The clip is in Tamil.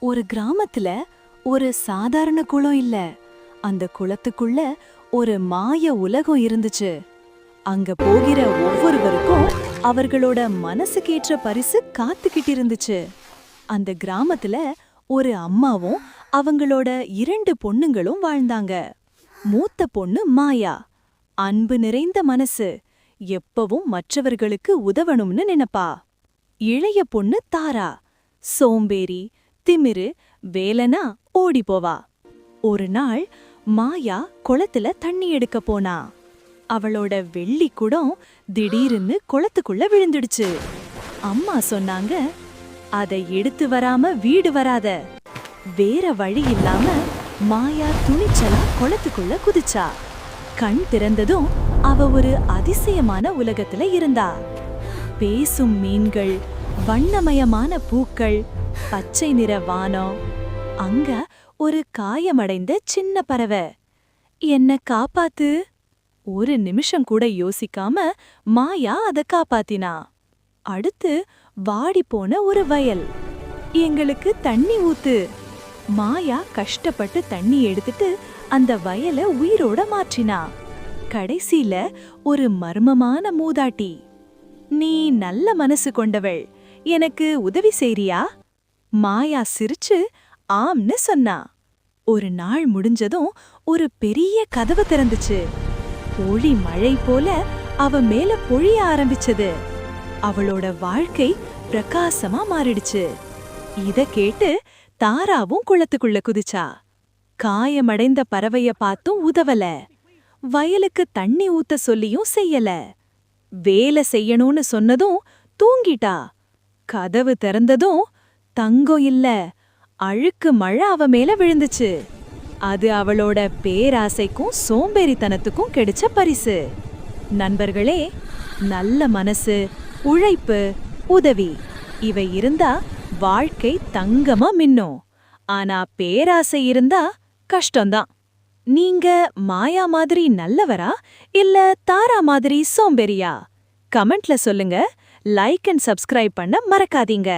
ஒரு கிராமத்துல ஒரு சாதாரண குளம் இல்ல. அந்த குளத்துக்குள்ள ஒரு மாய உலகம் இருந்துச்சு. அங்க போகிற ஒவ்வொருவருக்கும் அவர்களோட மனசுக்கேற்ற பரிசு காத்துக்கிட்டு இருந்துச்சு. அந்த கிராமத்துல ஒரு அம்மாவும் அவங்களோட 2 பொண்ணுங்களும் வாழ்ந்தாங்க. மூத்த பொண்ணு மாயா, அன்பு நிறைந்த மனசு, எப்பவும் மற்றவர்களுக்கு உதவணும்னு நினைப்பா. இளைய பொண்ணு தாரா, சோம்பேறி, திமிரு, வேலனா ஓடி போவா. ஒரு நாள் மாயா குளத்துல தண்ணி எடுக்க போனா. அவளோட வெள்ளி குடம் திடீர்னு குளத்துக்குள்ள விழுந்துடுச்சு. அம்மா சொன்னாங்க, அதை எடுத்து வராம வீடு வராத. வேற வழி இல்லாம மாயா துணிச்சலா குளத்துக்குள்ள குதிச்சா. கண் திறந்ததும் அவ ஒரு அதிசயமான உலகத்துல இருந்தா. பேசும் மீன்கள், வண்ணமயமான பூக்கள், பச்சை நிற வானம். அங்க ஒரு காயமடைந்த சின்ன பறவை. என்ன காப்பாத்து. ஒரு நிமிஷம் கூட யோசிக்காம மாயா அத காப்பாத்தினா. அடுத்து வாடிப்போன ஒரு வயல். எங்களுக்கு தண்ணி ஊத்து. மாயா கஷ்டப்பட்டு தண்ணி எடுத்துட்டு அந்த வயலை உயிரோட மாற்றினா. கடைசியில ஒரு மர்மமான மூதாட்டி. நீ நல்ல மனசு கொண்டவள், எனக்கு உதவி செய்றியா? மாயா சிரிச்சு ஆம்னு சொன்னா. ஒரு நாள் முடிஞ்சதும் ஒரு பெரிய கதவு திறந்துச்சு. ஒளி மழை போல அவ மேல பொழிய ஆரம்பிச்சது. அவளோட வாழ்க்கை பிரகாசமா மாறிடுச்சு. இத கேட்டு தாராவும் குளத்துக்குள்ள குதிச்சா. காயமடைந்த பறவைய பார்த்தும் உதவல. வயலுக்கு தண்ணி ஊத்த சொல்லியும் செய்யல. வேலை செய்யணும்னு சொன்னதும் தூங்கிட்டா. கதவு திறந்ததும் தங்கம் இல்ல, அழுக்கு மழை அவ மேல விழுந்துச்சு. அது அவளோட பேராசைக்கும் சோம்பேறித்தனத்துக்கும் கிடைச்ச பரிசு. நண்பர்களே, நல்ல மனசு, உழைப்பு, உதவி இவை இருந்தா வாழ்க்கை தங்கமா மின்னும். ஆனா பேராசை இருந்தா கஷ்டம்தான். நீங்க மாயா மாதிரி நல்லவரா இல்ல தாரா மாதிரி சோம்பேறியா? கமெண்ட்ல சொல்லுங்க. லைக் அண்ட் சப்ஸ்கிரைப் பண்ண மறக்காதீங்க.